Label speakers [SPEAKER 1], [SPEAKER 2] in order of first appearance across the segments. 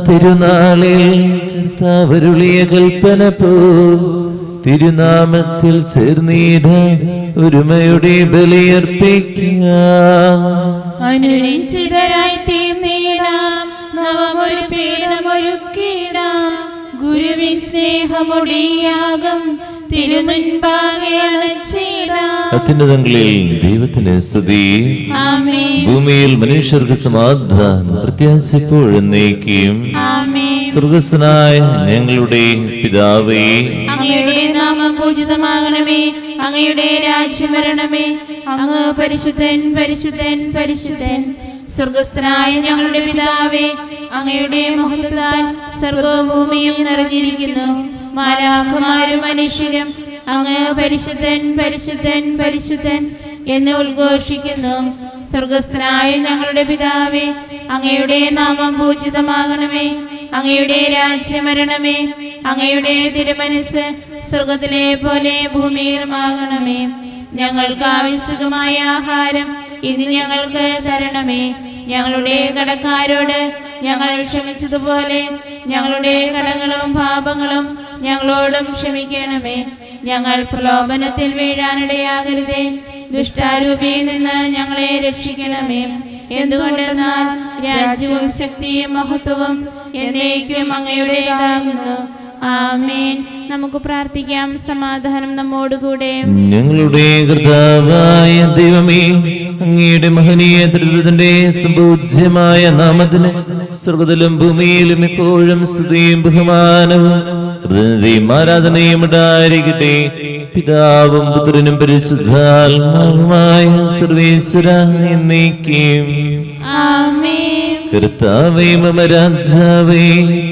[SPEAKER 1] തിരുനാളിൽ കർത്താവരുളിയ കൽപ്പന പോ തിരുനാമത്തിൽ ചേർന്നീട ഒരുമയുടെ ബലിയർപ്പിക്കുക.
[SPEAKER 2] അനുരഞ്ജിതരായി തീർന്നിടാം, നവമൊരു പീഠമൊരുക്കിടാം. ഗുരുവിൻ സ്നേഹമൊടിയാകം തിരുമുൻപാകെ അണച്ചിടാം.
[SPEAKER 1] അത്യുന്നതങ്ങളിൽ ദൈവത്തിന് സ്തുതി.
[SPEAKER 2] ആമേൻ.
[SPEAKER 1] ഭൂമിയിൽ മനുഷ്യർക്ക് സമാധാനം പ്രത്യാശിപ്പോഴെന്നേക്കും.
[SPEAKER 2] ആമേൻ.
[SPEAKER 1] സ്വർഗ്ഗസ്ഥനായ ഞങ്ങളുടെ പിതാവേ,
[SPEAKER 2] അങ്ങയുടെ നാമം പൂജിതമാകണമേ. അങ്ങയുടെ രാജ്യം വരണമേ. അങ്ങ് പരിശുദ്ധൻ പരിശുദ്ധൻ പരിശുദ്ധൻ. സ്വർഗ്ഗസ്ഥനായ ഞങ്ങളുടെ പിതാവേ, അങ്ങയുടെ മഹത്വത്താൽ സ്വർഗ്ഗവും ഭൂമിയും നിറഞ്ഞിരിക്കുന്നു. മാലാഖമാരും മനുഷ്യരും അങ്ങ് പരിശുദ്ധൻ പരിശുദ്ധൻ പരിശുദ്ധൻ എന്ന് ഉദ്ഘോഷിക്കുന്നു. സ്വർഗ്ഗസ്ഥനായ ഞങ്ങളുടെ പിതാവേ, അങ്ങയുടെ നാമം പൂജിതമാകണമേ. അങ്ങയുടെ രാജ്യം വരണമേ. അങ്ങയുടെ തിരുമനസ്സ് സ്വർഗ്ഗത്തിലെ പോലെ ഭൂമിയിലുമാകണമേ. ഞങ്ങൾക്ക് ആവശ്യമായ ആഹാരം ഇന്ന് ഞങ്ങൾക്ക് തരണമേ. ഞങ്ങളുടെ കടക്കാരോട് ഞങ്ങൾ ക്ഷമിച്ചതുപോലെ ഞങ്ങളുടെ കടങ്ങളും പാപങ്ങളും ഞങ്ങളോടും ക്ഷമിക്കണമേ. ഞങ്ങൾ പ്രലോഭനത്തിൽ വീഴാനിടയാകരുതേ. ദുഷ്ടാരൂപിയിൽ നിന്ന് ഞങ്ങളെ രക്ഷിക്കണമേ. എന്തുകൊണ്ടെന്നാൽ രാജ്യവും ശക്തിയും മഹത്വവും എന്നേക്കും അങ്ങയുടേതാകുന്നു. ആമേൻ. നമുക്ക് പ്രാർത്ഥിക്കാം. സമാധാനം നമ്മോടുകൂടെ.
[SPEAKER 1] ഞങ്ങളുടെ കർത്താവായ ദൈവമേ, അങ്ങയുടെ മഹനീയ ത്രിത്വത്തിന്റെ സംപൂജ്യമായ നാമത്തിന് സ്വർഗ്ഗത്തിലും ഭൂമിയിലും എപ്പോഴും സ്തുതിയും ബഹുമാനവും ആരാധനയും ഉണ്ടായിരിക്കട്ടെ. പിതാവും പുത്രനും പരിശുദ്ധാത്മാവുമായ സർവേശ്വര എന്നേക്കും.
[SPEAKER 2] ആമേൻ.
[SPEAKER 1] കർത്താവേ, മമ രാജാവേ,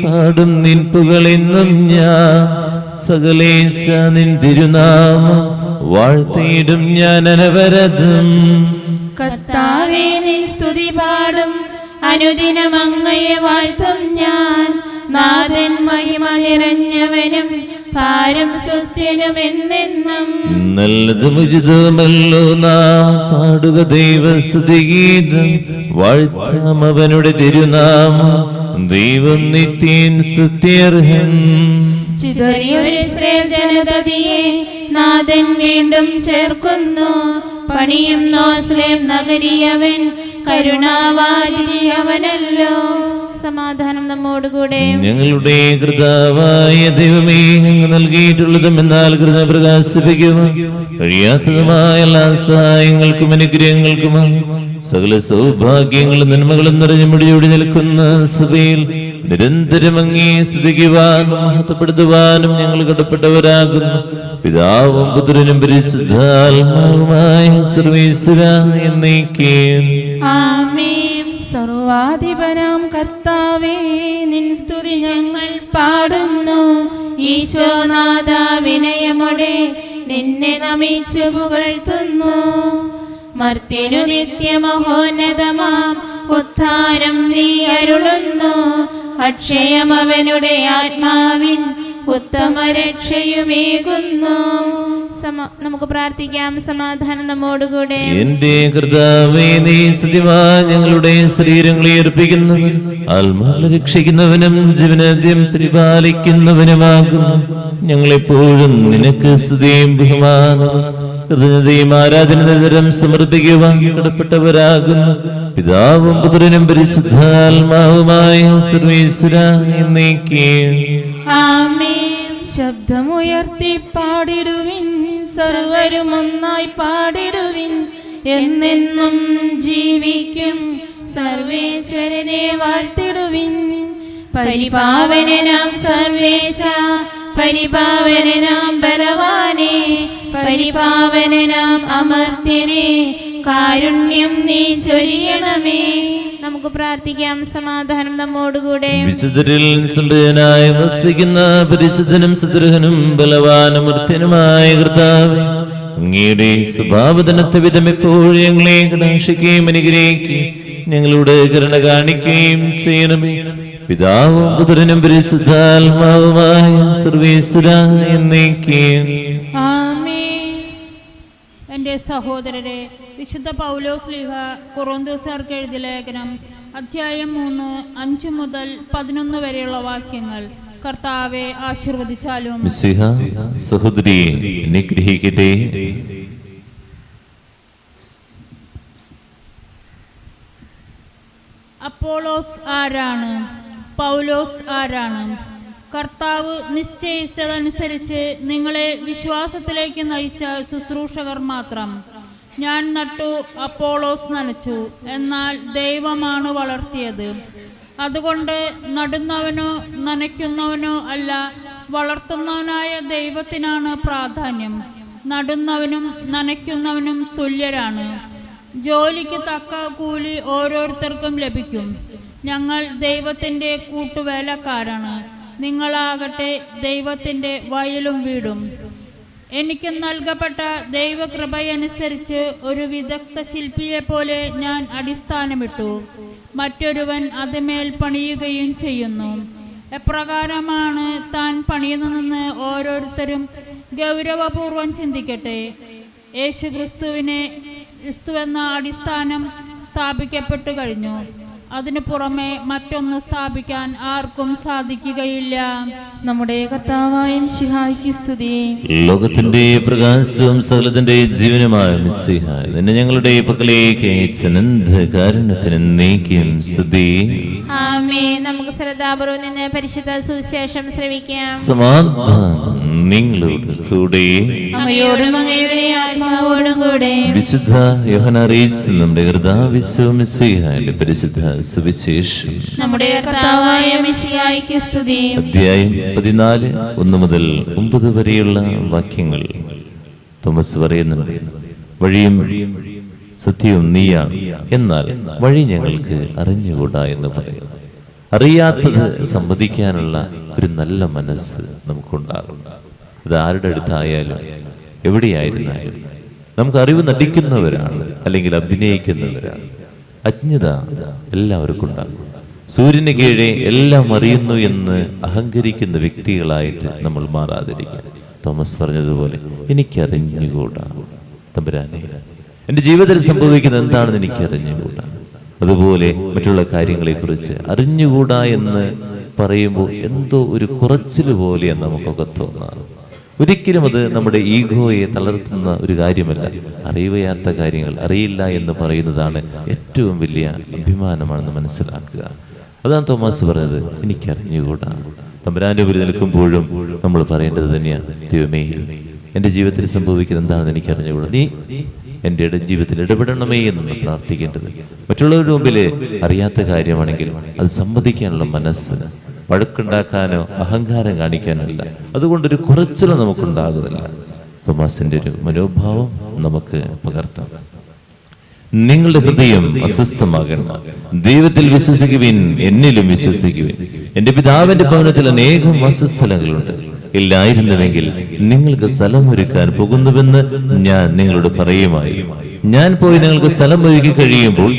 [SPEAKER 1] പാടും നിൻ പുകളെന്നും ഞാൻ. സകലേശ നിൻ തിരുനാമം വാഴ്ത്തിയിടും ഞാൻ അനവരതം.
[SPEAKER 2] കർത്താവേ, നിൻ സ്തുതി പാടും, അനുദിനം അങ്ങയെ വാഴ്ത്തും ഞാൻ. നാഥൻ മഹിമ നിറഞ്ഞവനും പാരം സുസ്ഥിരനും എന്നെന്നും.
[SPEAKER 1] നല്ലതും ഉചിതമല്ലോ നാം പാടുക ദൈവസ്തുതിഗീതം. വാഴ്ത്താം അവനുടെ തിരുനാമം. ദൈവം നിത്യൻ സ്തുത്യർഹൻ.
[SPEAKER 2] ചിതറിയൊരു ഇസ്രായേൽ ജനതയെ നാഥൻ വീണ്ടും ചേർക്കുന്നു. പണിയും നോസ്ലേം നഗരിയവൻ കരുണാവാരി അവനല്ലോ. സമാധാനം നമ്മോടുകൂടെ.
[SPEAKER 1] ഞങ്ങളുടെ കർത്താവായ ദൈവമേ, അങ്ങ് നൽകിയിട്ടുള്ളതും എന്നാൽ കൃത പ്രകാശിപ്പിക്കുക കഴിയാത്തതുമായ എല്ലാ സഹായങ്ങൾക്കും അനുഗ്രഹങ്ങൾക്കുമായി സകല സൗഭാഗ്യങ്ങളും നന്മകളും നിറഞ്ഞു മുടിയോടി നിൽക്കുന്ന സഭയിൽ നിരന്തരം അങ്ങേ സ്തുതിക്കുവാനും മഹത്വപ്പെടുത്തുവാനും ഞങ്ങൾ കടപ്പെട്ടവരാകുന്നു. പിതാവും പുത്രനും പരിശുദ്ധാത്മാവുമായ സർവേശ്വര എന്നേക്കും.
[SPEAKER 2] ആമേൻ. സർവാധിപനാം കർത്താവേ, നിൻ സ്തുതി ഞങ്ങൾ പാടുന്നു. ഈശോനാഥ, വിനയമോടെ നിന്നെ നമിച്ചു പുകഴ്ത്തുന്നു. മർത്യനു നിത്യമഹോന്നതമാം ഉദ്ധാരം നീ അരുളുന്നു. അക്ഷയം അവനുടെ ആത്മാവിൻ ഉത്തമ രക്ഷയുമേകുന്നു. നമുക്ക് പ്രാർത്ഥിക്കാം. സമാധാനം നമ്മോടുകൂടെ.
[SPEAKER 1] എന്റെ കർത്താവേ, നീ സത്യമായി ഞങ്ങളുടെ ശരീരങ്ങളെ അർപ്പിക്കുന്നവൻ, ആത്മാക്കളെ രക്ഷിക്കുന്നവനും ജീവനാദ്യം പരിപാലിക്കുന്നവനുമാകുന്നു. ഞങ്ങളെപ്പോഴും നിനക്ക് സ്തുതിയും ബഹുമാനവും കൃതജ്ഞതയും ആരാധന നിരന്തരം സമർപ്പിക്കുവാൻ കടപ്പെട്ടവരാകുന്നു. പിതാവും പുത്രനും പരിശുദ്ധാത്മാവുമായ സർവേശ്വര എന്നേക്കും.
[SPEAKER 2] ആമേൻ. ശബ്ദമുയർത്തി പാടിടുവിൻ, സർവരും ഒന്നായി പാടിടുവിൻ. എന്നെന്നും ജീവിക്കും സർവേശ്വരനെ വാഴ്ത്തിടുവിൻ. പരിപാവനനാം സർവേശ, പരിപാവനനാം ബലവാനെ, പരിപാവനനാം അമർത്യനെ, കാരുണ്യം നീ ചൊരിയണമേ. നമുക്ക് പ്രാർത്ഥിക്കാം. സമാധാനം നമ്മോടുകൂടെ.
[SPEAKER 1] വിശുദ്ധരിൽ സമ്പന്നനായി വസിക്കുന്ന പരിശുദ്ധനും സുദൃഢനും ബലവാനും മർത്യനുമായ കർത്താവേ, അങ്ങയുടെ സ്വഭാവതനത്തെ വിധം എപ്പോഴും ഞങ്ങളെ കടാക്ഷിക്കുകയും അനുഗ്രഹിക്കുകയും ഞങ്ങളുടെ കരുണ കാണിക്കുകയും ചെയ്യണമേ. പിതാവും പുത്രനും പരിശുദ്ധാത്മാവുമായ സർവേശ്വര എന്നേക്കും.
[SPEAKER 2] ആമേൻ.
[SPEAKER 3] എൻ്റെ സഹോദരരെ, വിശുദ്ധ പൗലോസ് ശ്ലീഹ കൊറിന്തോസ്യർക്ക് എഴുതിയ ലേഖനം അധ്യായം 3, 5 മുതൽ 11 വരെയുള്ള വാക്യങ്ങൾ. കർത്താവെ ആശീർവദിച്ചാലും.
[SPEAKER 1] മിശിഹ സഹോദരിയെ അനുഗ്രഹിക്കട്ടെ.
[SPEAKER 3] അപ്പോളോസ് ആരാണ്? പൗലോസ് ആരാണ്? കർത്താവ് നിശ്ചയിച്ചതനുസരിച്ച് നിങ്ങളെ വിശ്വാസത്തിലേക്ക് നയിച്ച ശുശ്രൂഷകർ മാത്രം. ഞാൻ നട്ടു, അപ്പോളോസ് നനച്ചു, എന്നാൽ ദൈവമാണ് വളർത്തിയത്. അതുകൊണ്ട് നടുന്നവനോ നനയ്ക്കുന്നവനോ അല്ല, വളർത്തുന്നവനായ ദൈവത്തിനാണ് പ്രാധാന്യം. നടുന്നവനും നനയ്ക്കുന്നവനും തുല്യരാണ്. ജോലിക്ക് തക്ക കൂലി ഓരോരുത്തർക്കും ലഭിക്കും. ഞങ്ങൾ ദൈവത്തിൻ്റെ കൂട്ടുവേലക്കാരാണ്. നിങ്ങളാകട്ടെ ദൈവത്തിൻ്റെ വയലും വീടും. എനിക്ക് നൽകപ്പെട്ട ദൈവകൃപയനുസരിച്ച് ഒരു വിദഗ്ധ ശില്പിയെപ്പോലെ ഞാൻ അടിസ്ഥാനമിട്ടു. മറ്റൊരുവൻ അതിന്മേൽ പണിയുകയും ചെയ്യുന്നു. എപ്രകാരമാണ് താൻ പണിയുന്നതെന്ന് ഓരോരുത്തരും ഗൗരവപൂർവം ചിന്തിക്കട്ടെ. ക്രിസ്തുവെന്ന അടിസ്ഥാനം സ്ഥാപിക്കപ്പെട്ടു കഴിഞ്ഞു. അതിനു പുറമെ മറ്റൊന്ന് സ്ഥാപിക്കാൻ ആർക്കും സാധിക്കുകയില്ല.
[SPEAKER 2] നമ്മുടെ കർത്താവായ മിശിഹായ്ക്ക് സ്തുതി.
[SPEAKER 1] ലോകത്തിന്റെ പ്രകാശവും സകലത്തിന്റെ ജീവനുമായ മിശിഹ, നിന്നെ ഞങ്ങളുടെ പക്കലേക്ക് അയച്ച കാരുണ്യത്തിന് നീക്കും സ്തുതി.
[SPEAKER 2] ആമേൻ. നമുക്ക് ശ്രദ്ധാപൂർവം നിന്ന് പരിശുദ്ധ സുവിശേഷം ശ്രവിക്കാം.
[SPEAKER 1] സമാധാനം നിങ്ങളോട് കൂടെ.
[SPEAKER 2] അങ്ങയോടും അങ്ങയുടെ ആത്മാവോടും കൂടെ.
[SPEAKER 1] വിശുദ്ധ യോഹന്നാൻ അറിയിച്ച നമ്മുടെ കർത്താവിന്റെ മിശിഹായുടെ പരിശുദ്ധ സുവിശേഷം.
[SPEAKER 2] നമ്മുടെ കർത്താവായ മിശിഹായ്ക്ക് സ്തുതി.
[SPEAKER 1] അധ്യായം 14, 1 മുതൽ 9 വരെയുള്ള വാക്യങ്ങൾ. തോമസ് പറയുന്നുണ്ട്, വഴിയും സത്യവും നീയാണ്, എന്നാൽ വഴി ഞങ്ങൾക്ക് അറിഞ്ഞുകൂടാ എന്ന് പറയുന്നു. അറിയാത്തത് സമ്മതിക്കാനുള്ള ഒരു നല്ല മനസ്സ് നമുക്കുണ്ടാകും. അത് ആരുടെ അടുത്തായാലും എവിടെയായിരുന്നാലും. നമുക്ക് അറിവ് നടിക്കുന്നവരാണ്, അല്ലെങ്കിൽ അഭിനയിക്കുന്നവരാണ്. അജ്ഞത എല്ലാവർക്കും ഉണ്ടാകും. സൂര്യന് കീഴെ എല്ലാം അറിയുന്നു എന്ന് അഹങ്കരിക്കുന്ന വ്യക്തികളായിട്ട് നമ്മൾ മാറാതിരിക്കുക. തോമസ് പറഞ്ഞതുപോലെ, എനിക്കറിഞ്ഞുകൂടാ തമ്പുരാനെ, എൻ്റെ ജീവിതത്തിൽ സംഭവിക്കുന്നത് എന്താണെന്ന് എനിക്കറിഞ്ഞുകൂടാ. അതുപോലെ മറ്റുള്ള കാര്യങ്ങളെക്കുറിച്ച് അറിഞ്ഞുകൂടാ എന്ന് പറയുമ്പോൾ എന്തോ ഒരു കുറച്ചിൽ പോലെയാണ് നമുക്കൊക്കെ തോന്നാറ്. ഒരിക്കലും അത് നമ്മുടെ ഈഗോയെ തളർത്തുന്ന ഒരു കാര്യമല്ല. അറിയാത്ത കാര്യങ്ങൾ അറിയില്ല എന്ന് പറയുന്നതാണ് ഏറ്റവും വലിയ അഭിമാനമാണെന്ന് മനസ്സിലാക്കുക. അതാണ് തോമസ് പറഞ്ഞത്, എനിക്കറിഞ്ഞുകൂടാ. തമ്പുരാന്റെ മുമ്പിൽ നിൽക്കുമ്പോഴും നമ്മൾ പറയേണ്ടത് തന്നെയാണ്, ദൈവമേ, എൻ്റെ ജീവിതത്തിൽ സംഭവിക്കുന്നത് എന്താണെന്ന് എനിക്കറിഞ്ഞുകൂടാ, നീ എൻ്റെ ജീവിതത്തിൽ ഇടപെടണമേ എന്ന് പ്രാർത്ഥിക്കേണ്ടത്. മറ്റുള്ളവരുടെ മുമ്പിൽ അറിയാത്ത കാര്യമാണെങ്കിൽ അത് സമ്മതിക്കാനുള്ള മനസ്സ്, വഴക്കുണ്ടാക്കാനോ അഹങ്കാരം കാണിക്കാനോ അല്ല. അതുകൊണ്ടൊരു കുറച്ചിലും നമുക്കുണ്ടാകുന്നില്ല. തോമാസിന്റെ ഒരു മനോഭാവം നമുക്ക് പകർത്താം. നിങ്ങളുടെ ഹൃദയം അസ്വസ്ഥമാകണം, ദൈവത്തിൽ വിശ്വസിക്കുവിൻ, എന്നിലും വിശ്വസിക്കുവിൻ. എൻ്റെ പിതാവിന്റെ ഭവനത്തിൽ അനേകം വാസസ്ഥലങ്ങളുണ്ട്. ഇല്ലായിരുന്നുവെങ്കിൽ നിങ്ങൾക്ക് സ്ഥലമൊരുക്കാൻ പോകുന്നുവെന്ന് ഞാൻ നിങ്ങളോട് പറയുമായിരുന്നു. ഞാൻ പോയി നിങ്ങൾക്ക് സ്ഥലം ഒരുക്കി കഴിയുമ്പോൾ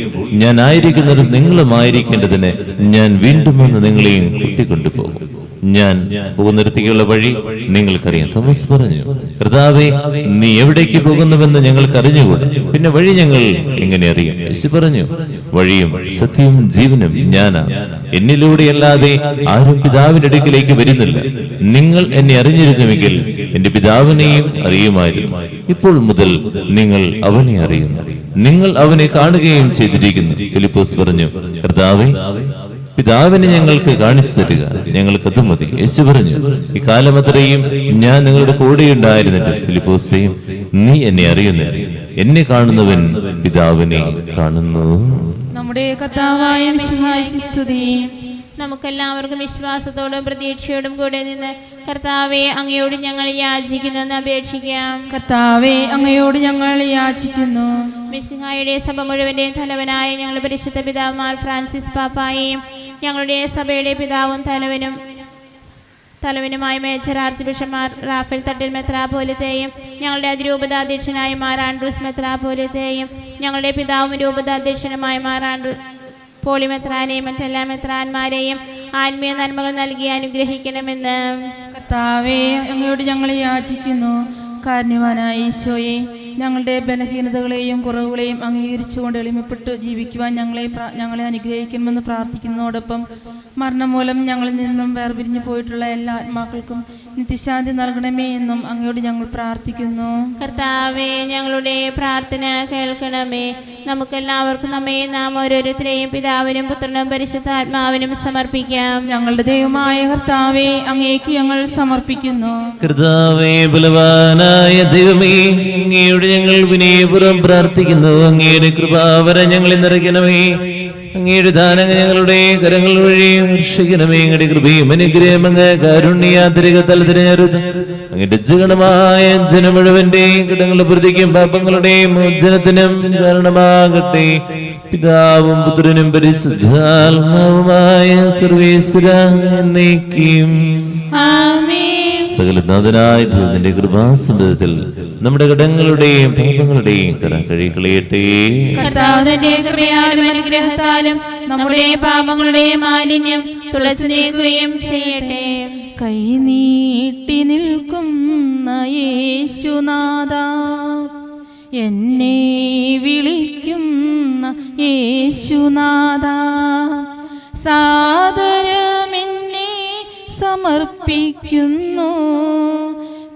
[SPEAKER 1] ഞാൻ ആയിരിക്കുന്നത് നിങ്ങളും ആയിരിക്കേണ്ടതിന് ഞാൻ വീണ്ടും വന്ന് നിങ്ങളെയും കൂട്ടിക്കൊണ്ടുപോകും. ഞാൻ പോകുന്നിടത്തേക്കുള്ള വഴി നിങ്ങൾക്കറിയാം. തോമസ് പറഞ്ഞു, കർത്താവേ, നീ എവിടേക്ക് പോകുന്നുവെന്ന് ഞങ്ങൾക്ക് അറിഞ്ഞുകൂടാ, പിന്നെ വഴി ഞങ്ങൾ എങ്ങനെ അറിയും? യേശു പറഞ്ഞു, വഴിയും സത്യവും ജീവനും ഞാനാണ്. എന്നിലൂടെയല്ലാതെ ആരും പിതാവിന്റെ അടുക്കിലേക്ക് വരുന്നില്ല. നിങ്ങൾ എന്നെ അറിഞ്ഞിരുന്നുവെങ്കിൽ എന്റെ പിതാവിനെയും അറിയുമായിരുന്നു. ഇപ്പോൾ മുതൽ നിങ്ങൾ അവനെ അറിയുന്നു, നിങ്ങൾ അവനെ കാണുകയും ചെയ്തിരിക്കുന്നു. ഫിലിപ്പോസ് പറഞ്ഞു, കർത്താവേ, പിതാവിനെ ഞങ്ങൾക്ക് കാണിച്ചു തരിക, ഞങ്ങൾക്കത് മതി. യേശു പറഞ്ഞു, ഈ കാലമത്രയും ഞാൻ നിങ്ങളുടെ കൂടെയുണ്ടായിരുന്നിട്ട് ഫിലിപ്പോസേയും നീ എന്നെ അറിയുന്നില്ല, എന്നെ കാണുന്നവൻ പിതാവിനെ കാണുന്നു.
[SPEAKER 2] നമ്മുടെ കർത്താവായ മിശിഹായ്ക്ക് സ്തുതി. നമുക്കെല്ലാവർക്കും വിശ്വാസത്തോടും പ്രതീക്ഷയോടും കൂടെ നിന്ന് കർത്താവെ, അങ്ങയോട് ഞങ്ങൾ യാചിക്കുന്നു എന്ന് അപേക്ഷിക്കാം.
[SPEAKER 4] കർത്താവെ, അങ്ങയോട് ഞങ്ങൾ യാചിക്കുന്നു.
[SPEAKER 2] മിശിഹായുടെ സഭ മുഴുവന്റെയും തലവനായ ഞങ്ങളുടെ പരിശുദ്ധ പിതാവുമാർ ഫ്രാൻസിസ് പാപ്പായെയും ഞങ്ങളുടെ സഭയുടെ പിതാവും തലവനുമായ മേജർ ആർച്ച് ബിഷപ്പ്മാർ റാഫേൽ തട്ടിൽ മെത്രാപോലിത്തെയും ഞങ്ങളുടെ അതിരൂപതാധ്യക്ഷനായ മാർ ആൻഡ്രൂസ് മെത്രാപോലിത്തെയും ഞങ്ങളുടെ പിതാവും രൂപതാധ്യക്ഷനുമായ മാർ പോളിമെത്രാനെയും മറ്റെല്ലാ മെത്രാന്മാരെയും ആത്മീയ നന്മകൾ നൽകി അനുഗ്രഹിക്കണമെന്ന്.
[SPEAKER 4] കർത്താവെ, അങ്ങയോട് ഞങ്ങൾ യാചിക്കുന്നു. കാരുണ്യവാനായ ഈശോയെ, ഞങ്ങളുടെ ബലഹീനതകളെയും കുറവുകളെയും അംഗീകരിച്ചുകൊണ്ട് എളിമപ്പെട്ട് ജീവിക്കുവാൻ ഞങ്ങളെ അനുഗ്രഹിക്കണമെന്ന് പ്രാർത്ഥിക്കുന്നതോടൊപ്പം മരണം മൂലം ഞങ്ങളിൽ നിന്നും വേർപിരിഞ്ഞു പോയിട്ടുള്ള എല്ലാ ആത്മാക്കൾക്കും നിത്യശാന്തി നൽകണമേ എന്നും അങ്ങയോട് ഞങ്ങൾ പ്രാർത്ഥിക്കുന്നു.
[SPEAKER 2] കർത്താവേ, ഞങ്ങളുടെ പ്രാർത്ഥന കേൾക്കണമേ. നമുക്കെല്ലാവർക്കും നാം ഓരോരുത്തരെയും പിതാവിനും പുത്രനും പരിശുദ്ധാത്മാവിനും സമർപ്പിക്കാം.
[SPEAKER 4] ഞങ്ങളുടെ ദൈവമായ കർത്താവേ, അങ്ങേക്ക് ഞങ്ങൾ സമർപ്പിക്കുന്നു.
[SPEAKER 1] കർത്താവേ, ബലവാനായ ദൈവമേ, അങ്ങയോട് ഞങ്ങൾ വിനയപൂർവ്വം പ്രാർത്ഥിക്കുന്നു. അങ്ങയുടെ കൃപാവര ഞങ്ങളെ നിറയ്ക്കണമേ. അങ്ങയുടെ ദാനങ്ങൾ ഞങ്ങളുടെ കരങ്ങൾ വഴി വർഷിക്കണമേ. അങ്ങയുടെ കൃപയും അനുഗ്രഹം അങ്ങ് കാരുണ്യാതിരിക തലതിരഞ്ഞെടുത്ത് അങ്ങയുടെ ജഗണമായ ജനം മുഴുവന്റെയും കടങ്ങളുടെ പ്രതിക്കും പാപങ്ങളുടെയും മോചനത്തിനും കാരണമാകട്ടെ. പിതാവും പുത്രനും പരിശുദ്ധാത്മാവുമായ സർവേശ്വര എന്നേക്കും
[SPEAKER 2] ആമേൻ.
[SPEAKER 1] സകലനാഥനായ ദൈവത്തിന്റെ കൃപാസമ്പത്തിൽ നമ്മുടെ കടങ്ങളുടെയും പാപങ്ങളുടെയും കര കഴുകിക്കളയട്ടെ.
[SPEAKER 2] കർത്താവിന്റെ കൃപയാലും അനുഗ്രഹത്താലും നമ്മുടെ പാപങ്ങളുടെ മാലിന്യം തുളച്ചു നീക്കുകയും ചെയ്യട്ടെ.
[SPEAKER 4] കൈനീട്ടി നിൽക്കുന്ന യേശുനാഥ, എന്നെ വിളിക്കുന്ന യേശുനാഥ, സാദരമെന്നെ സമർപ്പിക്കുന്നു,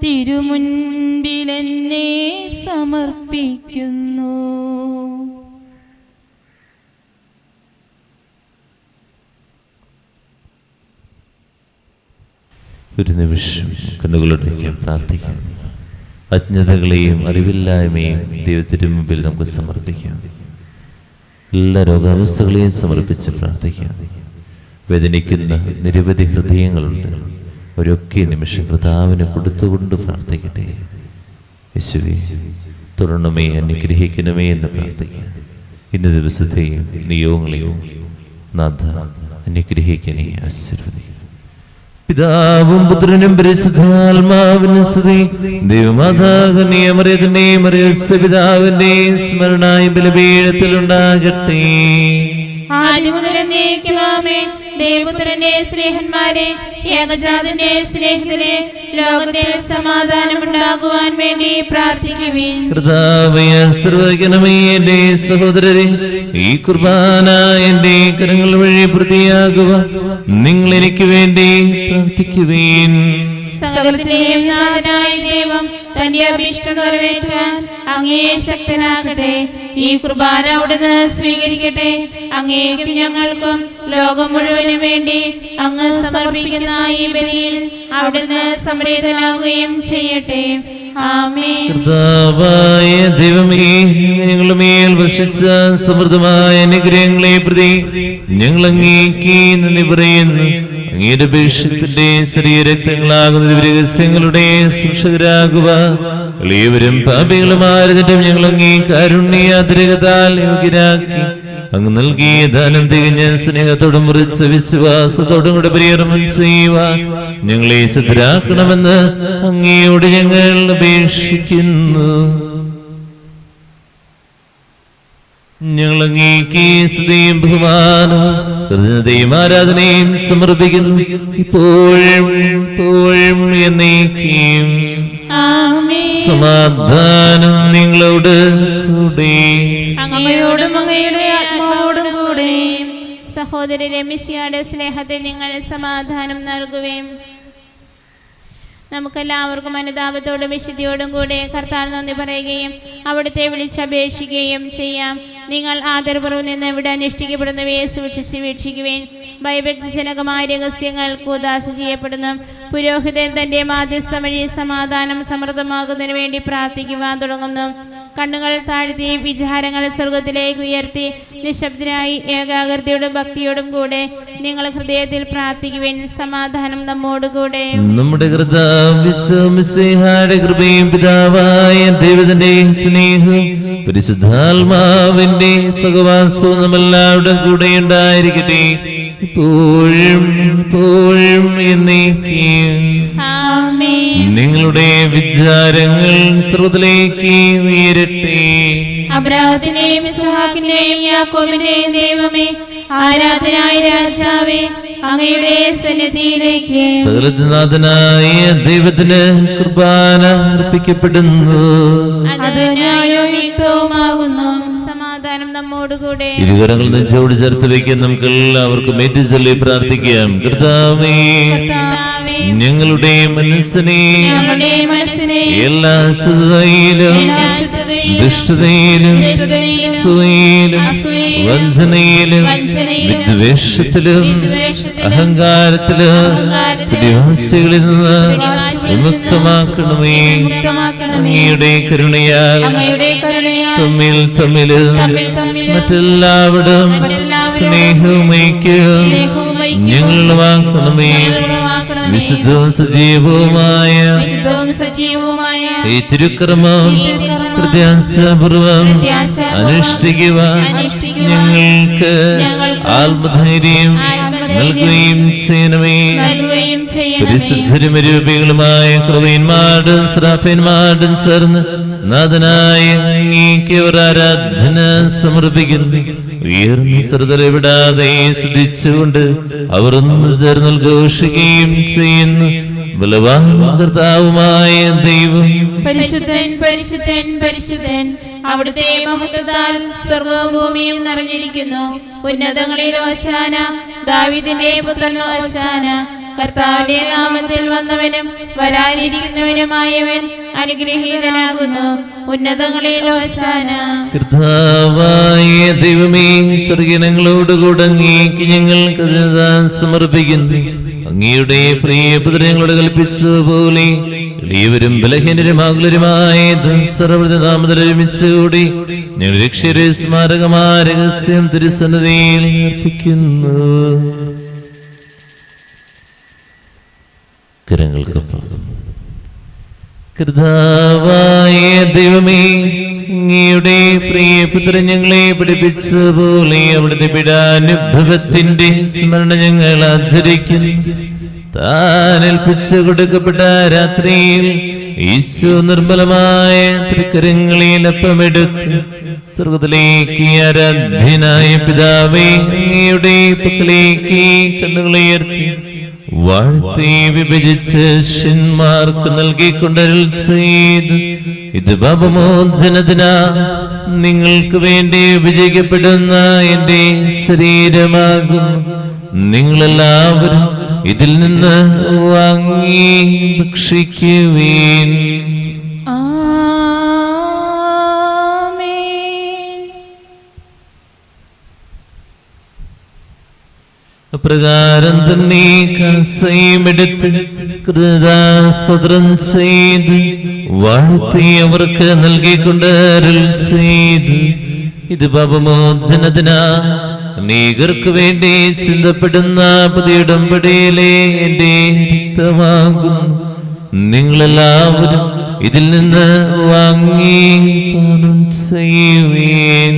[SPEAKER 4] തിരുമുൻപിലെന്നെ സമർപ്പിക്കുന്നു.
[SPEAKER 1] ഒരു നിമിഷം കണ്ണുകളടയ്ക്കാൻ പ്രാർത്ഥിക്കാം. അജ്ഞതകളെയും അറിവില്ലായ്മയും ദൈവത്തിന് മുമ്പിൽ നമുക്ക് സമർപ്പിക്കാം. എല്ലാ രോഗാവസ്ഥകളെയും സമർപ്പിച്ച് പ്രാർത്ഥിക്കാം. വേദനിക്കുന്ന നിരവധി ഹൃദയങ്ങളുണ്ട്. അവരൊക്കെ നിമിഷം കർത്താവിന് കൊടുത്തുകൊണ്ട് പ്രാർത്ഥിക്കട്ടെ. യേശുവേ, തുടരണമേ, അനുഗ്രഹിക്കണമേ എന്ന് പ്രാർത്ഥിക്കാം. ഇന്ന ദിവസത്തെയും നിയോഗങ്ങളെയും നാഥ അനുഗ്രഹിക്കണേ, ആശീർവദിക്കണേ. പിതാവും പുത്രനും പരിശുദ്ധാത്മാവിനും സ്തുതി. ദൈവമാതാകന്യമറിയതിന്റെയും പിതാവിന്റെയും സ്മരണായ ബലിപീഠത്തിലുണ്ടാകട്ടെ.
[SPEAKER 2] ദേവപുത്രന്റെ സ്നേഹന്മാരെ, ഏകജാതന്റെ സ്നേഹിതരെ, ലോകത്തിൽ സമാധാനം ഉണ്ടാകുവാൻ വേണ്ടി പ്രാർത്ഥിക്കുവിൻ.
[SPEAKER 1] കർത്താവേ, ആശീർവദിക്കണമേ എന്റെ സഹോദരരെ. ഈ കുർബാന എന്റെ കരങ്ങൾ വഴി പൂർത്തിയാകുക. നിങ്ങൾ എനിക്ക് വേണ്ടി പ്രാർത്ഥിക്കുവിൻ.
[SPEAKER 2] സകലത്തിന്റെയും നാഥനായ ദൈവം തന്റെ അഭീഷ്ടം നിറവേറ്റാൻ അങ്ങേ ശക്തനാകട്ടെ. ഈ കുർബാന അവിടുന്ന് സ്വീകരിക്കട്ടെ. അങ്ങേക്കും ഞങ്ങൾക്കും ലോകം മുഴുവനും വേണ്ടി അങ്ങ് സമർപ്പിക്കുന്ന ഈ ബലിയിൽ അവിടുന്ന് സംപ്രീതനാകുകയും ചെയ്യട്ടെ. ആമേൻ.
[SPEAKER 1] കർത്താവായ ദൈവമേ, ഞങ്ങളുടെ മേൽ വർഷിച്ച സമൃദ്ധമായ അനുഗ്രഹങ്ങളെ പ്രതി ഞങ്ങൾ അങ്ങേക്ക് നന്ദി പറയുന്നു. അങ്ങയുടെ അപേക്ഷത്തിന്റെ ശരീരരക്തങ്ങളാകുന്ന രഹസ്യങ്ങളുടെ സൂക്ഷിതരാകുക. എളിയവരും പാപികളുമായിരുന്നിട്ടും ഞങ്ങൾ അങ്ങേ കാരുണ്യാതിരകത്താൽ യോഗ്യരാക്കി അങ്ങ് നൽകിയ ദാനം തികഞ്ഞ സ്നേഹത്തോടും മുറിച്ച വിശ്വാസത്തോടും കൂടെ പരികർമ്മം ചെയ്യുവാൻ ഞങ്ങളെ സിദ്ധരാക്കണമെന്ന് അങ്ങയോട് ഞങ്ങൾ അപേക്ഷിക്കുന്നു. ഞങ്ങൾ അങ്ങേക്ക് സ്തുതിയും ബഹുമാനവും കൃതജ്ഞതയും ആരാധനയും സമർപ്പിക്കുന്നു, ഇപ്പോഴും എപ്പോഴും എന്നേക്കും. സമാധാനം നിങ്ങളോട് കൂടെ,
[SPEAKER 2] അങ്ങയോടും അങ്ങയുടെ ആത്മാവോടും കൂടെ. സഹോദരരെ, മിശിഹായുടെ സ്നേഹത്തിൽ നിങ്ങൾ സമാധാനം നൽകുകയും നമുക്കെല്ലാവർക്കും അനുതാപത്തോടും വിശുദ്ധിയോടും കൂടെ കർത്താവിന് നന്ദി പറയുകയും അവിടുത്തെ വിളിച്ചപേക്ഷിക്കുകയും ചെയ്യാം. നിങ്ങൾ ആദരപൂർവ്വം നിന്ന് ഇവിടെ അനുഷ്ഠിക്കപ്പെടുന്നവയെ സൂക്ഷിച്ച് വീക്ഷിക്കുവേൻ. ഭയഭക്തിജനകമായ രഹസ്യങ്ങൾ കൂദാശ ചെയ്യപ്പെടുന്നു. പുരോഹിതൻ തൻ്റെ മാധ്യസ്ഥ വഴി സമാധാനം സമൃദ്ധമാകുന്നതിന് വേണ്ടി പ്രാർത്ഥിക്കുവാൻ തുടങ്ങുന്നു. കണ്ണുകൾ താഴ്ത്തി വിചാരങ്ങൾ സ്വർഗത്തിലേക്ക് ഉയർത്തി നിശബ്ദനായി ഏകാഗ്രതയോടും ഭക്തിയോടും കൂടെ നിങ്ങൾ ഹൃദയത്തിൽ പ്രാർത്ഥിക്കുവാൻ. സമാധാനം നമ്മോടുകൂടെ. നമ്മുടെ
[SPEAKER 1] കൃപയും പിതാവായ ദൈവത്തിന്റെ സ്നേഹവും പരിശുദ്ധാത്മാവിന്റെ സഹവാസവും നമ്മളെല്ലാവരുടെ കൂടെ ഉണ്ടായിരിക്കട്ടെ, ഇപ്പോഴും എപ്പോഴും എന്നേക്കും. നിങ്ങളുടെ വിചാരങ്ങൾ സ്രോതത്തിലേക്ക് ഉയരട്ടെ.
[SPEAKER 2] അബ്രാഹത്തിന്റെയും ഇസ്ഹാക്കിന്റെയും യാക്കോബിന്റെയും ദൈവമേ, ആരാധനായ രാജാവേ,
[SPEAKER 4] അങ്ങയുടെ സന്നിധിയിലേക്ക്.
[SPEAKER 1] സകലനാഥനായ ദൈവത്തിന് കുർബാന അർപ്പിക്കപ്പെടുന്നു.
[SPEAKER 2] അത് ന്യായവും യുക്തവുമാകുന്നു. സമാധാനം നമ്മോടുകൂടെ.
[SPEAKER 1] ഇരുകരങ്ങൾ നെഞ്ചോട് ചേർത്ത് വയ്ക്കാൻ നമുക്ക് എല്ലാവർക്കും ഏറ്റുചൊല്ലി പ്രാർത്ഥിക്കാം. കർത്താവേ, ഞങ്ങളുടെ മനസ്സിനെ എല്ലാ അശുദ്ധതയിലും ദുഷ്ടതയിലും അസൂയയിലും വഞ്ചനയിലും വിദ്വേഷത്തിലും അഹങ്കാരത്തിലും പ്രതിവാസികളിൽ നിന്ന് വിമുക്തമാക്കണമേ. അങ്ങയുടെ കരുണയാൽ തമ്മിൽ തമ്മില് മറ്റെല്ലാവരും സ്നേഹവും ഐക്യവും ഞങ്ങൾ വാക്കണമേ. വിശുദ്ധവും സജീവവുമായ ഈ തിരുക്രമം പ്രത്യാശാപൂർവം അനുഷ്ഠിക്കുവാൻ ഞങ്ങൾക്ക് ആത്മധൈര്യം നൽകുകയും ചെയ്യണമേ. പരിശുദ്ധരും രൂപികളുമായ കൃപന്മാരും ശ്രാഫന്മാരും ചേർന്ന് നാഥനായ അങ്ങേക്ക് ഒരു ആരാധന സമർപ്പിക്കുന്നു. ഉയർന്ന ശ്രദ്ധ വിടാതെ സ്തുതിച്ചുകൊണ്ട് അവർ ഒന്ന് ചേർന്ന് ഘോഷിക്കുകയും ചെയ്യുന്നു. ബലവാനും കർത്താവുമായ ദൈവം
[SPEAKER 2] പരിശുദ്ധൻ പരിശുദ്ധൻ പരിശുദ്ധൻ, അവിടുത്തെ മഹത്വത്താൽ സ്വർഗ്ഗവും ഭൂമിയും നിറഞ്ഞിരിക്കുന്നു. ഉന്നതങ്ങളിൽ ഹോശാന, ദാവീദിന്റെ പുത്രൻ ഹോശാന. കർത്താവിന്റെ നാമത്തിൽ വന്നവനും വരാനിരിക്കുന്നവനുമായവൻ അനുഗ്രഹീതനാകുന്നു. ഉന്നതങ്ങളിൽ ഹോശാന.
[SPEAKER 1] കർത്താവായ ദൈവമേ, സ്വർഗ്ഗങ്ങളോടുകൂടെ അങ്ങേക്ക് ഞങ്ങൾ സമർപ്പിക്കുന്നു. അങ്ങയുടെ പ്രിയപുത്രങ്ങളോട് കൽപ്പിച്ചതുപോലെ എളിയവരും ബലഹീനരും ആകുലരുമായ സർവ്വനാമത്തിൽ ഒരുമിച്ചുകൂടി ഞങ്ങൾ രക്ഷയുടെ സ്മാരകമായ രഹസ്യം തിരുസന്നിധിയിൽ അർപ്പിക്കുന്നു. കരങ്ങൾക്കൊപ്പം. കർത്താവായ ദൈവമേ, അങ്ങയുടെ പ്രിയപുത്രൻ ഞങ്ങളെ പഠിപ്പിച്ച പോലെ അവിടുത്തെ പീഡാനുഭവത്തിന്റെ സ്മരണ ഞങ്ങൾ ആചരിക്കുന്നു. താൻ ഏൽപ്പിച്ചു കൊടുക്കപ്പെട്ട രാത്രിയിൽ ഈശോ നിർമ്മലമായ തൃക്കരങ്ങളിൽ അപ്പമെടുത്ത് സ്വർഗ്ഗത്തിലേക്ക് ആരാധ്യനായ പിതാവേ അങ്ങയുടെ പക്കലേക്ക് കണ്ണുകളുയർത്തി വാഴ്ത്തി വിഭജിച്ച് ശിഷ്യന്മാർക്ക് നൽകിക്കൊണ്ടരുൾ ചെയ്തു, ഇത് പാപമോചനത്തിനാ നിങ്ങൾക്ക് വേണ്ടി വിഭജിക്കപ്പെടുന്ന എന്റെ ശരീരമാകുന്നു. നിങ്ങളെല്ലാവരും ഇതിൽ നിന്ന് വാങ്ങി ഭക്ഷിക്കുവീൻ. അപ്രകാരം തന്നെ കസയുമെടുത്ത് കൃതാസ്തോത്രം ചെയ്ത് വാഴ്ത്തി അവർക്ക് നൽകിക്കൊണ്ട് അരുൾ ചെയ്തു, ഇത് പാപമോചനത്തിനാ അനേകർക്ക് വേണ്ടി ചിന്തപ്പെടുന്ന പുതിയ ഉടമ്പടിയിലെ എന്റെ രക്തമാകുന്നു. നിങ്ങളെല്ലാവരും ഇതിൽ നിന്ന് വാങ്ങി പാനം ചെയ്യുവീൻ.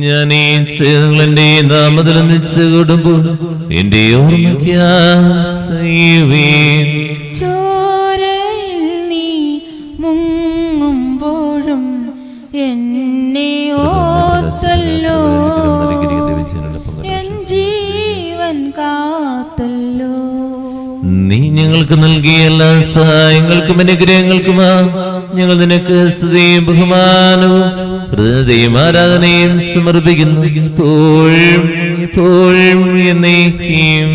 [SPEAKER 1] ഞാൻ ഈ എന്റെ നാമത്തിൽ ഒന്നിച്ചു കൊടുമ്പോൾ എന്റെ ഓർമ്മയ്ക്കുവീൻ.
[SPEAKER 4] ചോരയിൽ നീ മുങ്ങുമ്പോഴും എന്നെ ഓർത്തല്ലോ, എൻ ജീവൻ കാത്തല്ലോ.
[SPEAKER 1] നീ ഞങ്ങൾക്ക് നൽകിയ എല്ലാ സഹായങ്ങൾക്കും അനുഗ്രഹങ്ങൾക്കുമാ ഞങ്ങൾ നിനക്ക് സ്തുതിയും ബഹുമാനവും ഹൃദയം ആരാധനയും സമർപ്പിക്കുന്നു, ഇപ്പോഴും ഇപ്പോഴും എന്നേക്കും.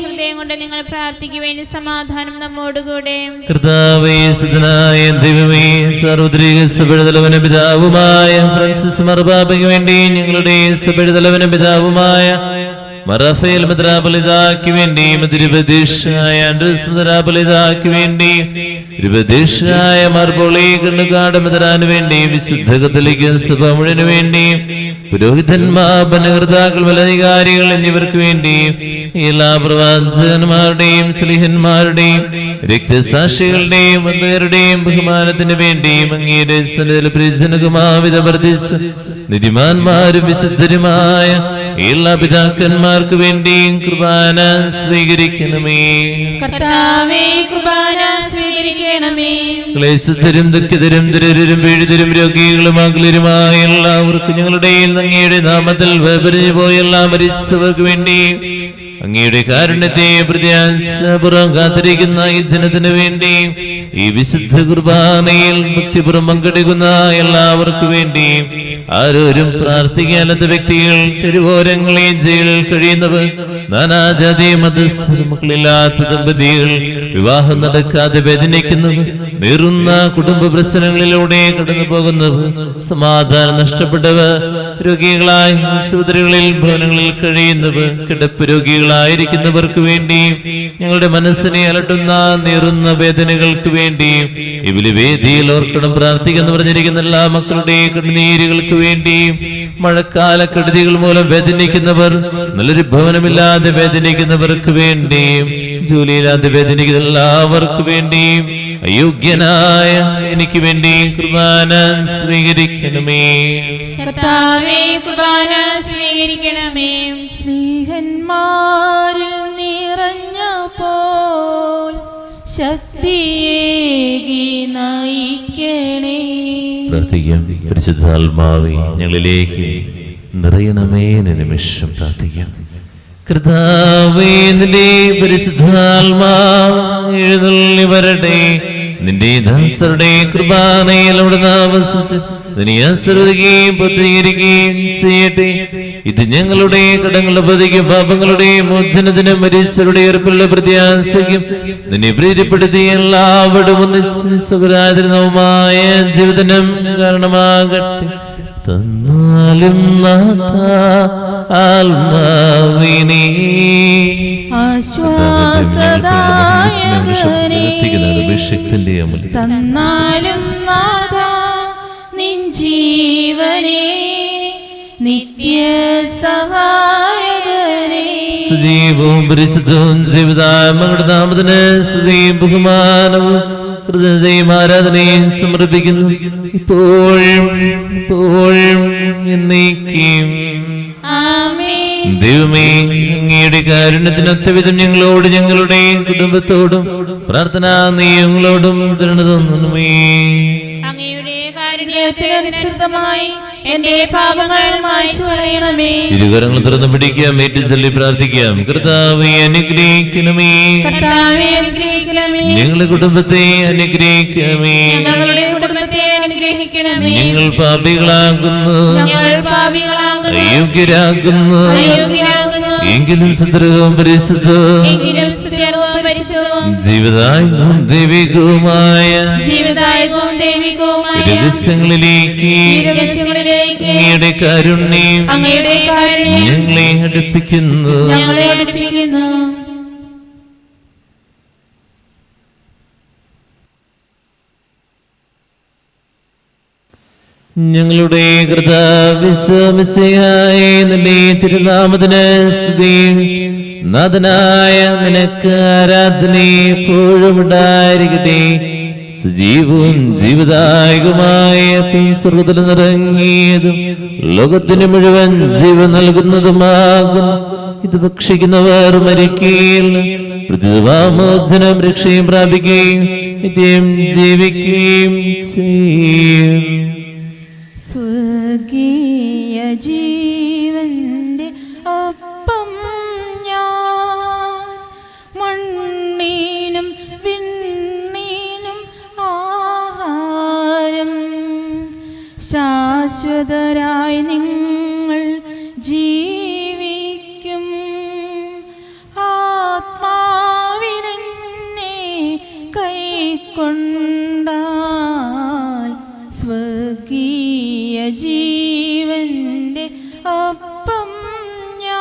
[SPEAKER 2] ഹൃദയം കൊണ്ട് നിങ്ങൾ പ്രാർത്ഥിക്കുവേണ്ടി സമാധാനം നമ്മോടുകൂടെ.
[SPEAKER 1] കർത്താവേ, സുതനായ ദൈവമേ, സാർവത്രിക സഭയുടെ തലവന പിതാവുമായ ഫ്രാൻസിസ് മാർപ്പാപ്പയ്ക്ക് വേണ്ടി ഞങ്ങളുടെ സഭയുടെ തലവന പിതാവുമായ മറാഫേൽ മെത്രാപ്പൊലീത്തായ്ക്ക് വേണ്ടി, തിരുപതീശനായ ആൻഡ്രൂസ് മെത്രാപ്പൊലീത്തായ്ക്ക് വേണ്ടി, തിരുപതീശനായ മാർ പോളി കണ്ണുകാട് മെത്രാന് വേണ്ടി, വിശുദ്ധ കത്തോലിക്ക സഭ മുഴുവന് വേണ്ടി, പുരോഹിതന്മാർ, ഭരണകർത്താക്കൾ, മേലധികാരികൾ എന്നിവർക്ക് വേണ്ടി, എല്ലാ പ്രവാചകന്മാരുടെയും സ്ലീഹന്മാരുടെയും രക്തസാക്ഷികളുടെയും വന്ദകരുടെയും ബഹുമാനത്തിന് വേണ്ടിയും അങ്ങയുടെ സന്നിധിയിൽ പരിജനകുമാവിധ വർദ്ധിച്ച് നീതിമാന്മാരും വിശുദ്ധരുമായ എല്ലാ പിതാക്കന്മാർക്ക് വേണ്ടിയും കുർബാന സ്വീകരിക്കണമേ.
[SPEAKER 4] കർത്താവേ, കുർബാന സ്വീകരിക്കണമേ.
[SPEAKER 1] ക്ലേശതരും ദുഃഖിതരും ദുരരും പീഡിതരും രോഗികളും അകലരുമായ എല്ലാവർക്കും ഞങ്ങളുടെ അങ്ങയുടെ നാമത്തിൽ വേർപിരിഞ്ഞു പോയ എല്ലാ മരിച്ചവർക്ക് വേണ്ടി അങ്ങയുടെ കാരുണ്യത്തെ പ്രത്യാശപൂർവ്വം കാത്തിരിക്കുന്ന ഈ ജനത്തിനു വേണ്ടി ഈ വിശുദ്ധ കുർബാനയിൽ ഭക്തിപൂർവ്വം പങ്കെടുക്കുന്ന എല്ലാവർക്കു വേണ്ടി ആരോരും പ്രാർത്ഥിക്കാത്ത വ്യക്തികൾ, തെരുവോരങ്ങളിൽ ജയിലിൽ കഴിയുന്നവർ, നാനാജാതി മതസ്ഥില്ലാത്ത ദമ്പതികൾ, വിവാഹം നടക്കാതെ വേദനിക്കുന്നവർ, നേറുന്ന കുടുംബ പ്രശ്നങ്ങളിലൂടെ കടന്നു പോകുന്നവർ, സമാധാനം നഷ്ടപ്പെട്ടവർ, രോഗികളായ ആശുപത്രികളിൽ ഭവനങ്ങളിൽ കഴിയുന്നവർ, കിടപ്പ് രോഗികളായിരിക്കുന്നവർക്ക് വേണ്ടി, ഞങ്ങളുടെ മനസ്സിനെ അലട്ടുന്ന നേറുന്ന വേദനകൾക്ക് വേണ്ടി ഈ വേദിയിൽ ഓർക്കണം പ്രാർത്ഥിക്കുന്നു പറഞ്ഞിരിക്കുന്ന എല്ലാ മക്കളുടെ കണ്ണുനീരുകൾക്ക് വേണ്ടി, മഴക്കാല കെടുതികൾ മൂലം വേദനിക്കുന്നവർ, നല്ലൊരു ഭവനമില്ലാതെ വേദനിക്കുന്നവർക്ക് വേണ്ടി, ജോലിയില്ലാതെ വേദനിക്കുന്ന എല്ലാവർക്കും വേണ്ടി, അയോഗ്യനായ എനിക്ക് വേണ്ടി കുർബാന സ്വീകരിക്കണമേ.
[SPEAKER 2] കർത്താവേ, കുർബാന സ്വീകരിക്കണമേ.
[SPEAKER 4] സ്നേഹന്മാരിൽ നിറഞ്ഞപ്പോൾ ശക്തിയേകി നയിക്കണേ.
[SPEAKER 1] പ്രാർത്ഥിക്കാം. പരിശുദ്ധാത്മാവേ, ഞങ്ങളിലേക്ക് നിറയണമേ എന്ന് നിമിഷം പ്രാർത്ഥിക്കാം. കർത്താവേ, നിന്റെ പരിശുദ്ധാത്മാവ് എഴുന്നള്ളി വരട്ടെ. നിന്റെ ദാസരുടെ കുർബാനയിലൂടെ ആവസിച്ച് നിന്നെ ആശീർവദിക്കുകയും പുത്രീകരിക്കുകയും ചെയ്യട്ടെ. ഇത് ഞങ്ങളുടെ കടങ്ങളുടെ പതിക്കും പാപങ്ങളുടെ മോചനത്തിനും മരിച്ചവരുടെ ഉറപ്പുള്ള പ്രത്യാശയ്ക്കും നിന്നെ പ്രീതിപ്പെടുത്തി എല്ലാവരും ഒന്നിച്ച് സുഖരാതിരുന്നവുമായ ജീവിതം കാരണമാകട്ടെ. തന്നാലും ആത്മാവിനെ
[SPEAKER 4] ആശ്വാസദായകനേ, തന്നാലും നാഥാ നിൻ ജീവനേ, നിത്യസഹായകനേ.
[SPEAKER 1] സജീവവും പരിശുദ്ധവും ജീവിതായ മകളുടെ നാമത്തിന് സ്തുതിയും ബഹുമാനവും ഹൃദയത്തെയും ആരാധനയും സമർപ്പിക്കുന്നു, ഇപ്പോഴും ഇപ്പോഴും എന്നേക്കും.
[SPEAKER 2] ആമേൻ.
[SPEAKER 1] ദൈവമേ, അങ്ങയുടെ കാരുണ്യത്തിനൊത്തവിധം ഞങ്ങളോട് ഞങ്ങളുടെ കുടുംബത്തോടും പ്രാർത്ഥന നിയമങ്ങളോടും കരുണ തോന്നണമേ.
[SPEAKER 2] അങ്ങയുടെ കാരുണ്യത്തിനനുസൃതമായി എന്റെ പാപങ്ങൾ മായ്ച്ചു കളയണമേ.
[SPEAKER 1] ഇരുകരങ്ങൾ തുറന്നു പിടിക്കാം, ഏറ്റുചൊല്ലി പ്രാർത്ഥിക്കാം. കർത്താവേ, അനുഗ്രഹിക്കണമേ.
[SPEAKER 2] കർത്താവേ, അനുഗ്രഹിക്കണമേ.
[SPEAKER 1] ഞങ്ങളുടെ കുടുംബത്തെ അനുഗ്രഹിക്കണമേ.
[SPEAKER 2] ഞങ്ങളുടെ കുടുംബത്തെ അനുഗ്രഹിക്കണമേ.
[SPEAKER 1] ഞങ്ങൾ പാപികളാകുന്നു,
[SPEAKER 2] ഞങ്ങൾ പാപികളാകുന്നു,
[SPEAKER 1] അയോഗ്യരാകുന്നു.
[SPEAKER 2] അയോഗ്യരാകുന്നു.
[SPEAKER 1] എങ്കിലും സുദൃഢവും പരിശുദ്ധവും
[SPEAKER 2] എങ്കിലും സ്തുത്യർഹവും പരിശുദ്ധവും
[SPEAKER 1] ജീവിതായകവും ദൈവികവുമായ
[SPEAKER 2] ജീവദായകവും ദൈവികവുമായ
[SPEAKER 1] രഹസ്യങ്ങളിലേക്ക് അങ്ങയുടെ കാരുണ്യം ഞങ്ങളെ അടുപ്പിക്കുന്നു.
[SPEAKER 2] ഞങ്ങളെ അടുപ്പിക്കുന്നു.
[SPEAKER 1] ഞങ്ങളുടെ കർത്താവിശ്വസിയായ നിന്റെ തിരുനാമത്തിന് സ്തുതി. നാഥനായ നിനക്ക് ആരാധന എപ്പോഴും ഉണ്ടായിരിക്കട്ടെ. സജീവവും ജീവദായകമായ സർവ്വത്തിൽ നിറങ്ങിയതും ലോകത്തിന് മുഴുവൻ ജീവൻ നൽകുന്നതുമാകുന്നു. ഇത് ഭക്ഷിക്കുന്നവർ മരിക്കുകയില്ല, പ്രതിവാമോചനം രക്ഷയും പ്രാപിക്കുകയും നിത്യം ജീവിക്കുകയും ചെയ്യും.
[SPEAKER 4] സ്വർഗീയ ജീവന്റെ അപ്പം ഞാൻ, മണ്ണിനും വിണ്ണിനും ആഹാരം. ശാശ്വതരായി നിങ്ങൾ ജീവിക്കും ആത്മാവിലെന്നെ കൈക്കൊണ്ടാൽ സ്വർഗീയ ജീവന്റെ അപ്പം ഞാൻ.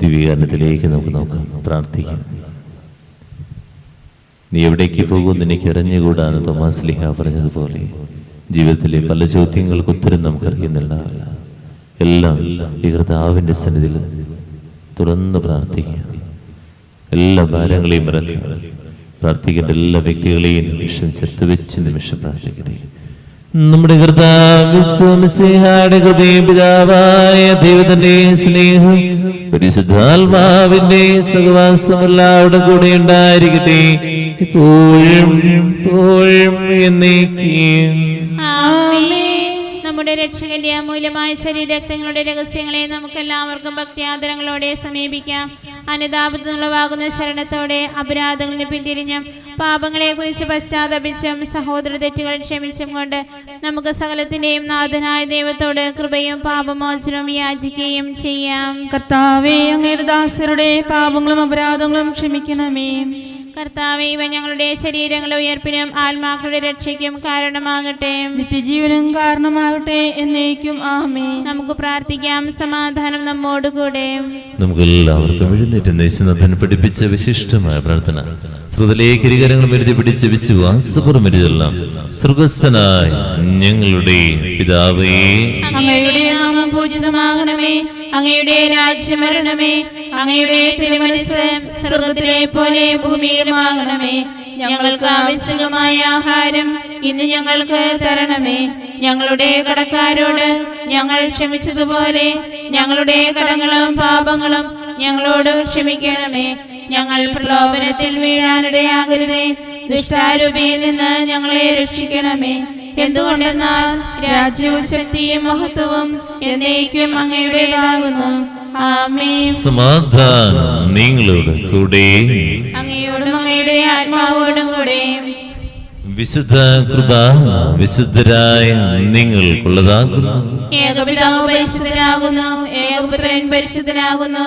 [SPEAKER 1] ദിവ്യകാരണത്തിലേക്ക് നമുക്ക് നോക്കാം, പ്രാർത്ഥിക്കാം. നീ എവിടേക്ക് പോകുമെന്ന് എനിക്ക് അറിഞ്ഞുകൂടാന്ന് തോമാസ് ലീഹ പറഞ്ഞതുപോലെ ജീവിതത്തിലെ പല ചോദ്യങ്ങൾക്ക് ഉത്തരം നമുക്കറിയുന്നില്ല. എല്ലാം ഈ കർത്താവിൻ്റെ സന്നിധിയിൽ തുറന്ന് പ്രാർത്ഥിക്കുക. എല്ലാ ഭാരങ്ങളെയും ഇറക്കുക. പ്രാർത്ഥിക്കേണ്ട എല്ലാ വ്യക്തികളെയും നിമിഷം ചേർത്ത് വെച്ച് നിമിഷം പ്രാർത്ഥിക്കട്ടെ. നമ്മുടെ കർത്താവിന്റെ കൃപയും പിതാവായ ദൈവത്തിന്റെ സ്നേഹം പരിശുദ്ധാത്മാവിന്റെ സഹവാസം എല്ലാവരുടെ കൂടെ ഉണ്ടായിരിക്കട്ടെ, ഇപ്പോഴും എപ്പോഴും എന്നേക്കും.
[SPEAKER 2] നമ്മുടെ രക്ഷകന്റെ അമൂല്യമായ ശരീരരക്തങ്ങളുടെ രഹസ്യങ്ങളെ നമുക്കെല്ലാവർക്കും ഭക്തിയാദരങ്ങളോടെ സമീപിക്കാം. അനുതാപത്തിനുള്ളവാകുന്ന ശരണത്തോടെ അപരാധങ്ങളിൽ പിന്തിരിഞ്ഞും പാപങ്ങളെ കുറിച്ച് പശ്ചാത്തപിച്ചും സഹോദര തെറ്റുകൾ ക്ഷമിച്ചും കൊണ്ട് നമുക്ക് സകലത്തിന്റെയും നാഥനായ ദൈവത്തോട് കൃപയും പാപമോചനവും യാചിക്കുകയും ചെയ്യാം.
[SPEAKER 4] കർത്താവേ, അങ്ങയുടെ ദാസരുടെ പാപങ്ങളും അപരാധങ്ങളും ക്ഷമിക്കണമേ.
[SPEAKER 2] കർത്താവേ, ഇവ ഞങ്ങളുടെ ശരീരങ്ങളുടെ ഉയർപ്പിനും ആത്മാക്കളുടെ രക്ഷയ്ക്കും കാരണമാകട്ടെ,
[SPEAKER 4] നിത്യജീവനും കാരണമാകട്ടെ എന്നേക്കും. ആമേൻ.
[SPEAKER 2] നമുക്ക് പ്രാർത്ഥിക്കാം. സമാധാനം നമ്മോടുകൂടെ.
[SPEAKER 1] നമുക്ക് എല്ലാവർക്കും എഴുന്നേറ്റ് യേശുനാഥൻ പഠിപ്പിച്ച വിശിഷ്ടമായ പ്രാർത്ഥന ശ്രുതലേക്ക് ഇരുകരങ്ങളും എഴുതി പിടിച്ച് വിശ്വാസപൂർവ്വം എഴുതെല്ലാം. സ്വർഗസ്ഥനായ ഞങ്ങളുടെ പിതാവേ,
[SPEAKER 2] അങ്ങയുടെ നാമം പൂജിതമാകണമേ, അങ്ങയുടെ രാജ്യം വരണമേ, അങ്ങയുടെ തിരുമനസ്സ് സ്വർഗത്തിലെ പോലെ ഭൂമിയിലുമാകണമേ. ഞങ്ങൾക്ക് ആവശ്യമായ ആഹാരം ഇന്ന് ഞങ്ങൾക്ക് തരണമേ. ഞങ്ങളുടെ കടക്കാരോട് ഞങ്ങൾ ക്ഷമിച്ചതുപോലെ ഞങ്ങളുടെ കടങ്ങളും പാപങ്ങളും ഞങ്ങളോട് ക്ഷമിക്കണമേ. ഞങ്ങൾ പ്രലോഭനത്തിൽ വീഴാനിടയാകരുതേ, ദുഷ്ടാരൂപിയിൽ നിന്ന് ഞങ്ങളെ രക്ഷിക്കണമേ. എന്തുകൊണ്ടെന്നാൽ രാജ്യവും ശക്തിയും മഹത്വവും എന്നേക്കും അങ്ങയുടേതാകുന്നു. ആമേൻ.
[SPEAKER 1] സമാധാനം നിങ്ങളോട് കൂടെ,
[SPEAKER 2] അങ്ങയോടും അങ്ങയുടെ ആത്മാവോടും കൂടെ.
[SPEAKER 1] വിശുദ്ധ കുർബാന വിശുദ്ധരായ നിങ്ങൾക്കുള്ളതാകുന്നു.
[SPEAKER 2] ഏകപിതാവ് പരിശുദ്ധനാകുന്നു, ഏകപുത്രൻ പരിശുദ്ധനാകുന്നു,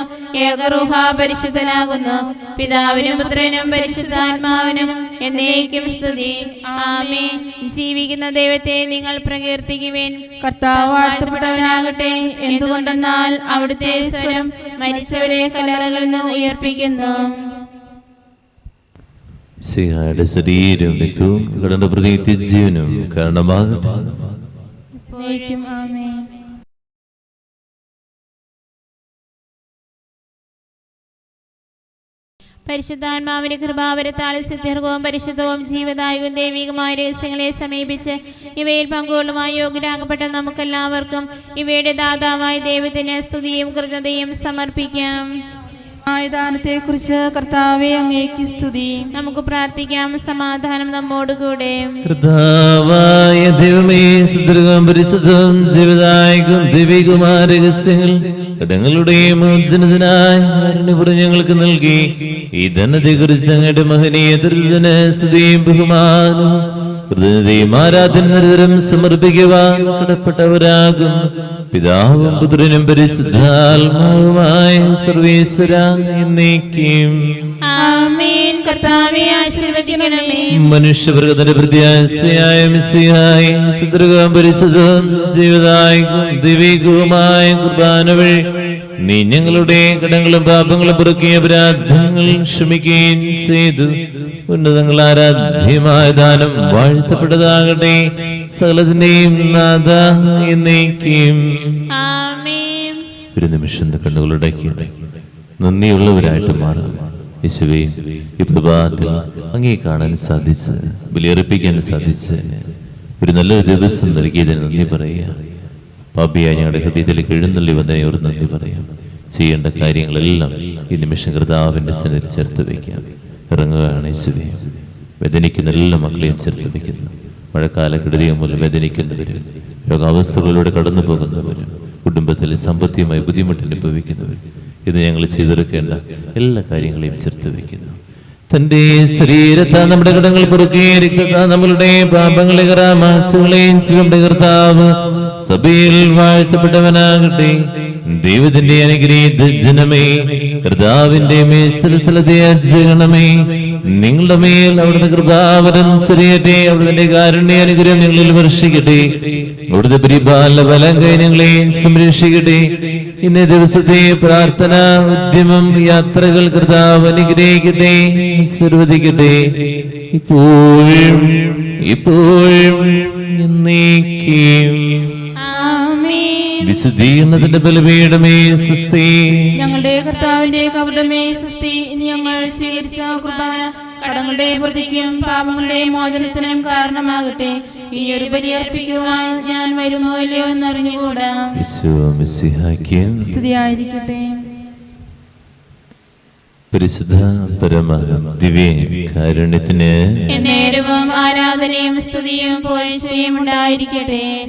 [SPEAKER 2] ഏകറൂഹ പരിശുദ്ധനാകുന്നു. പിതാവിനും പുത്രനും പരിശുദ്ധാത്മാവിനും എന്നേക്കും സ്തുതി. ആമേൻ. ജീവിക്കുന്ന ദൈവത്തെ നിങ്ങൾ പ്രകീർത്തിക്കുവിൻ. കർത്താവ് വാഴ്ത്തപ്പെട്ടവനാകട്ടെ. എന്തുകൊണ്ടെന്നാൽ അവിടുത്തെ സ്വരം മരിച്ചവരെ കല്ലറകളിൽ നിന്ന് ഉയർപ്പിക്കുന്നു.
[SPEAKER 1] സിഹായുടെ ശരീരവും രക്തവും കടന്ന പ്രതി നിത്യജീവനും കാരണമാകട്ടെ.
[SPEAKER 4] എന്നേക്കും. ആമേൻ.
[SPEAKER 2] പരിശുദ്ധാത്മാവിന്റെ കൃപാവരത്താൽ സിദ്ധിർഗവും പരിശുദ്ധവും ജീവദായകവും ദൈവികമായ രഹസ്യങ്ങളെ സമീപിച്ച് ഇവയിൽ പങ്കുകൊള്ളുവാൻ യോഗ്യരാകപ്പെട്ട നമുക്കെല്ലാവർക്കും ഇവയുടെ ദാതാവായ ദൈവത്തിന് സ്തുതിയും കൃതജ്ഞതയും സമർപ്പിക്കാം.
[SPEAKER 4] ആയദാനത്തെക്കുറിച്ച് കർത്താവേ, അങ്ങേക്ക് സ്തുതി.
[SPEAKER 2] നമുക്ക് പ്രാർത്ഥിക്കാം. സമാധാനം നമ്മോടുകൂടെ.
[SPEAKER 1] കർത്താവായ ദൈവമേ, സുദീർഘവും പരിശുദ്ധവും ജീവദായകവും ദൈവികവുമായ രഹസ്യങ്ങൾ കടങ്ങളുടെ മോചനത്തിനായി കാരുണ്യപൂർവ്വം ഞങ്ങൾക്ക് നൽകി. ഈ ധനത്തെക്കുറിച്ച് അങ്ങയുടെ മഹനീയ ദുരിതത്തിന് സ്തുതിയും ബഹുമാനവും കൃതജ്ഞതയും ആരാധന നിരന്തരം സമർപ്പിക്കുവാൻ കടപ്പെട്ടവരാകും പിതാവും പുത്രനും പരിശുദ്ധാത്മാവുമായ സർവേശ്വര എന്നേക്കും.
[SPEAKER 2] ആമേൻ. കർത്താവേ, ആശീർവദിക്കണമേ.
[SPEAKER 1] മനുഷ്യവർഗത്തിന്റെ പ്രത്യാശയായ മിശിഹായ സുദീർഘവും പരിശുദ്ധവും ജീവദായകവും ദൈവികവുമായ കുർബാന വഴി നീ ഞങ്ങളുടെ കടങ്ങളും പാപങ്ങളും പൊറുക്കിയ അപരാധങ്ങൾ ക്ഷമിക്കുകയും ചെയ്തു. ഉന്നതങ്ങൾ ആരാധ്യമായ ദാനം വാഴ്ത്തപ്പെട്ടതാകട്ടെ. സകലത്തിന്റെയും നാഥ എന്നേക്കും.
[SPEAKER 2] ആമേൻ.
[SPEAKER 1] ഒരു നിമിഷം കണ്ണുകളുടക്കി നന്ദിയുള്ളവരായിട്ട് മാറാം. യേശുവേ, ഈ പ്രഭാതത്തിൽ അങ്ങേ കാണാൻ സാധിച്ച് ബലിയർപ്പിക്കാൻ സാധിച്ച് ഒരു നല്ലൊരു ദിവസം നൽകിയതിന് നന്ദി പറയുക. പാപിയായ ഞങ്ങളുടെ ഹൃദയത്തിലേക്ക് എഴുന്നള്ളി വന്നതിനെ ഒരു നന്ദി പറയാം. ചെയ്യേണ്ട കാര്യങ്ങളെല്ലാം ഈ നിമിഷം കർത്താവിന്റെ സന്നിധിയിൽ ചേർത്ത് വയ്ക്കാം. ഇറങ്ങുകയാണ് യേശുവേ. വേദനിക്കുന്ന എല്ലാ മക്കളെയും ചേർത്ത് വയ്ക്കുന്നു. മഴക്കാലക്കെടുതിയും മൂലം വേദനിക്കുന്നവരും രോഗാവസ്ഥകളിലൂടെ കടന്നു പോകുന്നവരും കുടുംബത്തിൽ സാമ്പത്തികമായി ബുദ്ധിമുട്ട് അനുഭവിക്കുന്നവരും ഇത് ഞങ്ങൾ ചെയ്തെടുക്കേണ്ട എല്ലാ കാര്യങ്ങളെയും ചേർത്ത് വയ്ക്കുന്നു. തന്റെ ശരീരത്താ നമ്മുടെ കടങ്ങൾ പൊറുക്കുകയും രക്തത്താ നമ്മളുടെ പാപങ്ങളെ മാച്ചുകളെയും നമ്മുടെ കർത്താവ് സഭയിൽ വാഴ്ത്തപ്പെട്ടവനാകട്ടെ. ദൈവത്തിന്റെ അനുഗ്രഹീത ജനമേ, കർത്താവിന്റെ മേൽസലസലത്തെ അജഗണമേ. നിങ്ങളുടെ മേൽ അവിടുന്ന് കൃപാവരം ചെറിയട്ടെ. അവിടുത്തെ കാരുണ്യ അനുഗ്രഹം ഞങ്ങളിൽ വർഷിക്കട്ടെ. അവിടുത്തെ പരിപാലന ബലം കൈ ഞങ്ങളെ സംരക്ഷിക്കട്ടെ. ഇന്നേ ദിവസത്തെ പ്രാർത്ഥന ഉദ്യമം യാത്രകൾ കർത്താവ് അനുഗ്രഹിക്കട്ടെ, ആശീർവദിക്കട്ടെ. ഇപ്പോഴും എന്നേക്കും. വിശുദ്ധീകരണത്തിന്റെ ബലപീഠമേ സ്വസ്തി.
[SPEAKER 4] ഞങ്ങളുടെ കർത്താവിന്റെ കവടമേ സ്വസ്തി. ഇനി ഞങ്ങൾ സ്വീകരിച്ച കുർബാന കടങ്ങളുടെ പ്രതിക്കും പാപങ്ങളുടെ മോചനത്തിനും കാരണമാകട്ടെ. ഈ ഒരു ബലി അർപ്പിക്കുവാൻ ഞാൻ വരുമോ ഇല്ലയോ എന്നറിഞ്ഞുകൂടാ. സ്തുതിയായിരിക്കട്ടെ.
[SPEAKER 1] പരിശുദ്ധ പരമ ദിവ്യ കാരുണ്യത്തിന്
[SPEAKER 2] എന്നേരവും ആരാധനയും സ്തുതിയും പുകഴ്ചയും ഉണ്ടായിരിക്കട്ടെ.